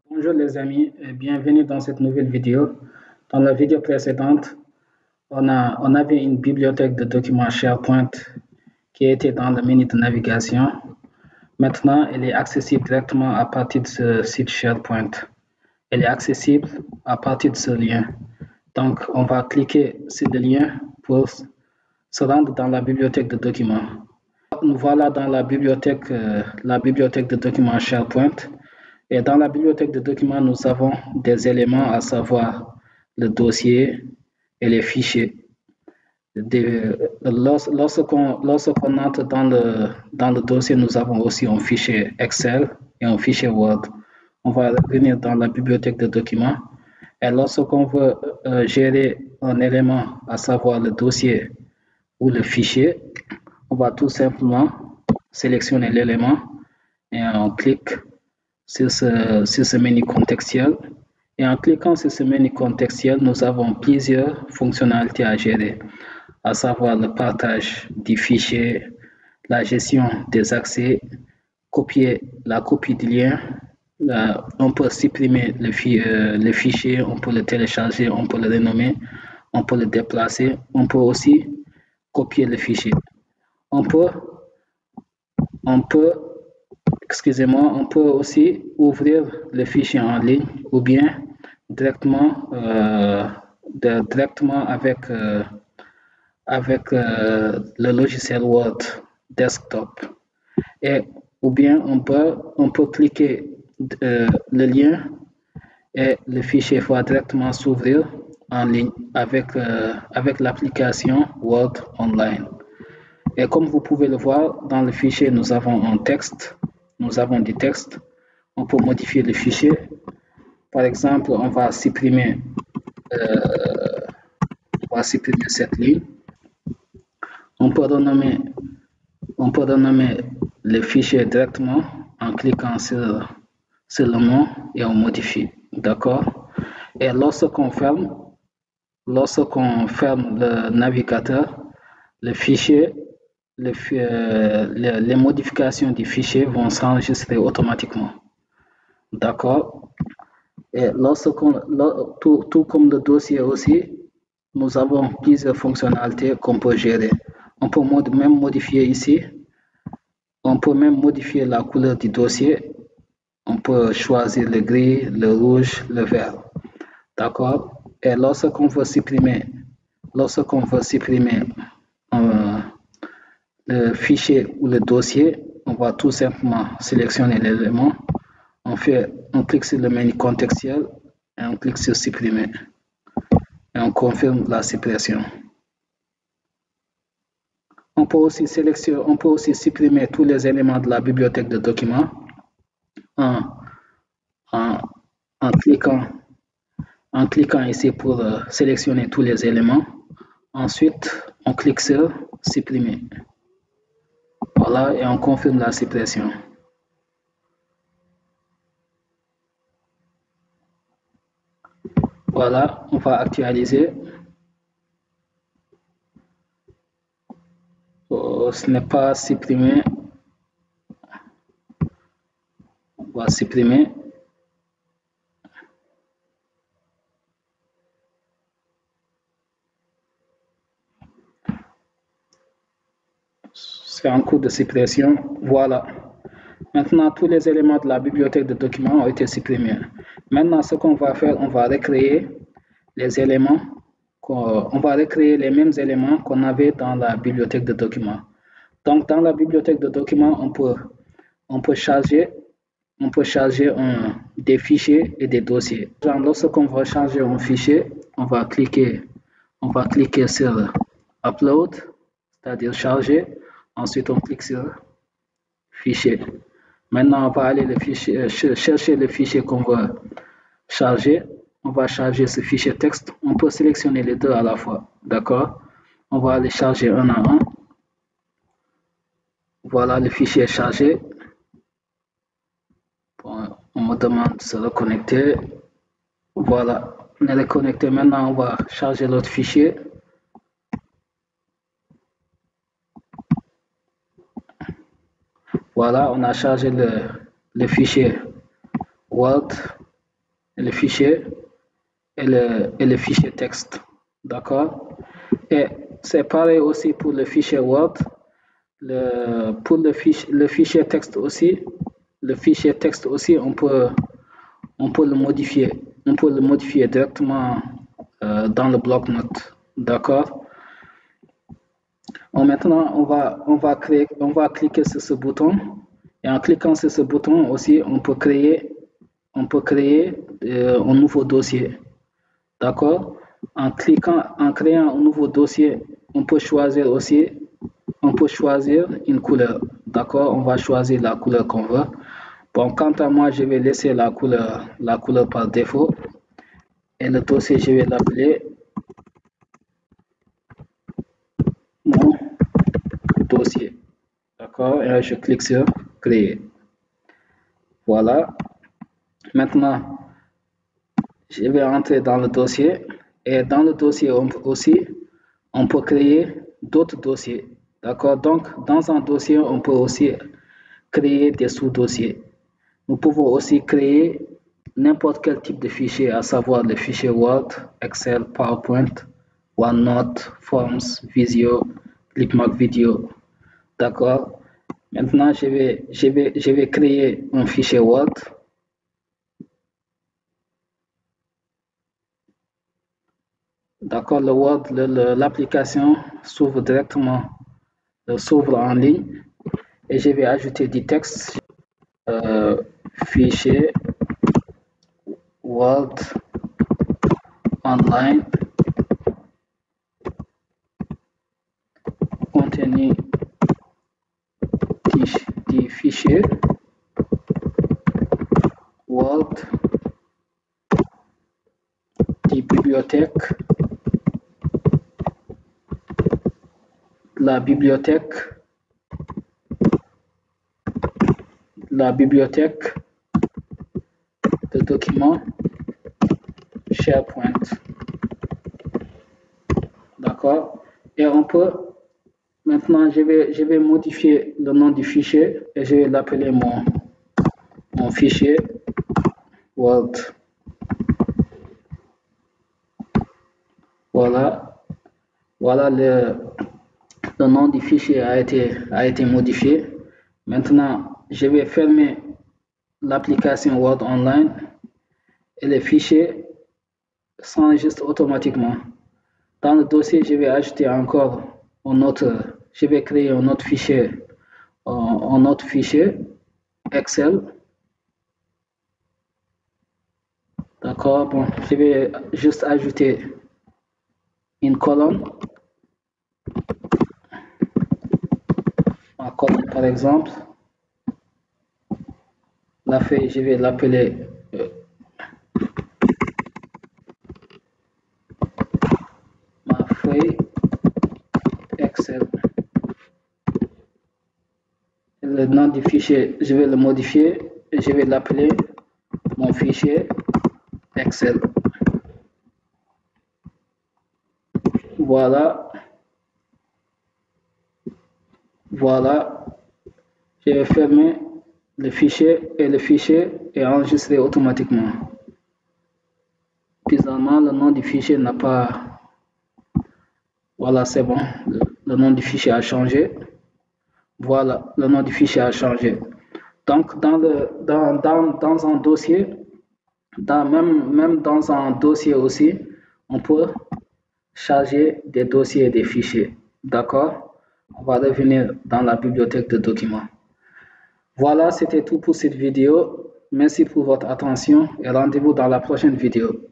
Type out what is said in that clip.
Bonjour les amis et bienvenue dans cette nouvelle vidéo. Dans la vidéo précédente, on avait une bibliothèque de documents SharePoint qui était dans le menu de navigation. Maintenant, elle est accessible directement à partir de ce site SharePoint. Elle est accessible à partir de ce lien. Donc, on va cliquer sur le lien pour se rendre dans la bibliothèque de documents. Nous voilà dans la bibliothèque de documents SharePoint. Et dans la bibliothèque de documents, nous avons des éléments, à savoir le dossier et les fichiers. Lorsqu'on entre dans le dossier, nous avons aussi un fichier Excel et un fichier Word. On va revenir dans la bibliothèque de documents. Et lorsqu'on veut gérer un élément, à savoir le dossier ou le fichier, on va tout simplement sélectionner l'élément et on clique sur ce menu contextuel. Et en cliquant sur ce menu contextuel, nous avons plusieurs fonctionnalités à gérer, à savoir le partage du fichier, la gestion des accès, la copie du lien. On peut supprimer le fichier, on peut le télécharger, on peut le renommer, on peut le déplacer, on peut aussi copier le fichier. On peut on peut aussi ouvrir le fichier en ligne ou bien directement, avec le logiciel Word Desktop. Ou bien on peut cliquer le lien et le fichier va directement s'ouvrir en ligne avec l'application Word Online. Et comme vous pouvez le voir, dans le fichier, nous avons un texte, nous avons du texte. On peut modifier le fichier. Par exemple, on va supprimer cette ligne. On peut renommer le fichier directement en cliquant sur le nom et on modifie. D'accord? Et lorsqu'on ferme le navigateur, le fichier, les modifications du fichier vont s'enregistrer automatiquement. D'accord? Et tout comme le dossier aussi, nous avons plusieurs fonctionnalités qu'on peut gérer. On peut même modifier ici. On peut même modifier la couleur du dossier. On peut choisir le gris, le rouge, le vert. D'accord? Et lorsqu'on veut supprimer le fichier ou le dossier, on va tout simplement sélectionner l'élément. On clique sur le menu contextuel et on clique sur supprimer. Et on confirme la suppression. On peut aussi supprimer tous les éléments de la bibliothèque de documents en cliquant ici pour sélectionner tous les éléments. Ensuite, on clique sur supprimer. Voilà, et on confirme la suppression. Voilà, on va actualiser. Ce n'est pas supprimé. On va supprimer. C'est en cours de suppression. Voilà. Maintenant, tous les éléments de la bibliothèque de documents ont été supprimés. Maintenant, ce qu'on va faire, on va recréer les éléments, on va recréer les mêmes éléments qu'on avait dans la bibliothèque de documents. Donc, dans la bibliothèque de documents, on peut charger des fichiers et des dossiers. Lorsqu'on va charger un fichier, on va cliquer sur Upload, c'est-à-dire charger. Ensuite, on clique sur Fichier. Maintenant, on va aller chercher le fichier qu'on veut charger. On va charger ce fichier texte. On peut sélectionner les deux à la fois. D'accord? On va aller charger un à un. Voilà, le fichier est chargé. Bon, on me demande de se reconnecter. Voilà, on est reconnecté. Maintenant, on va charger l'autre fichier. Voilà, on a chargé le fichier Word. le fichier et le fichier texte. D'accord? Et c'est pareil aussi pour le fichier Word. Pour le fichier texte aussi, on peut le modifier. On peut le modifier directement dans le bloc-notes. D'accord? Maintenant, on va cliquer sur ce bouton. Et en cliquant sur ce bouton aussi, on peut créer un nouveau dossier. D'accord? En créant un nouveau dossier, on peut choisir une couleur. D'accord? On va choisir la couleur qu'on veut. Bon, quant à moi, je vais laisser la couleur par défaut. Et le dossier, je vais l'appeler mon dossier. D'accord? Et je clique sur créer. Voilà. Maintenant, je vais entrer dans le dossier. Et dans le dossier aussi, on peut créer d'autres dossiers. D'accord? Donc, dans un dossier, on peut aussi créer des sous-dossiers. Nous pouvons aussi créer n'importe quel type de fichier, à savoir les fichiers Word, Excel, PowerPoint, OneNote, Forms, Visio, Clipmark Video. D'accord? Maintenant, je vais créer un fichier Word. D'accord, le Word, l'application s'ouvre directement, s'ouvre en ligne et je vais ajouter du texte. Fichier Word online contenu du fichier Word de bibliothèque, la bibliothèque de documents SharePoint. D'accord? Et on peut, maintenant je vais modifier le nom du fichier et je vais l'appeler mon fichier Word. Voilà le nom du fichier a été modifié. Maintenant, je vais fermer l'application Word Online et les fichiers s'enregistrent automatiquement. Dans le dossier, je vais ajouter encore je vais créer un autre fichier Excel. D'accord, bon, je vais juste ajouter une colonne. Ma colonne, par exemple. La feuille, je vais l'appeler ma feuille Excel. Le nom du fichier, je vais le modifier et je vais l'appeler mon fichier Excel. Voilà. Je vais fermer le fichier et le fichier est enregistré automatiquement. Bizarrement, le nom du fichier n'a pas... Voilà, c'est bon. Le nom du fichier a changé. Voilà, le nom du fichier a changé. Donc, dans un dossier, même dans un dossier aussi, on peut charger des dossiers et des fichiers. D'accord? On va revenir dans la bibliothèque de documents. Voilà, c'était tout pour cette vidéo. Merci pour votre attention et rendez-vous dans la prochaine vidéo.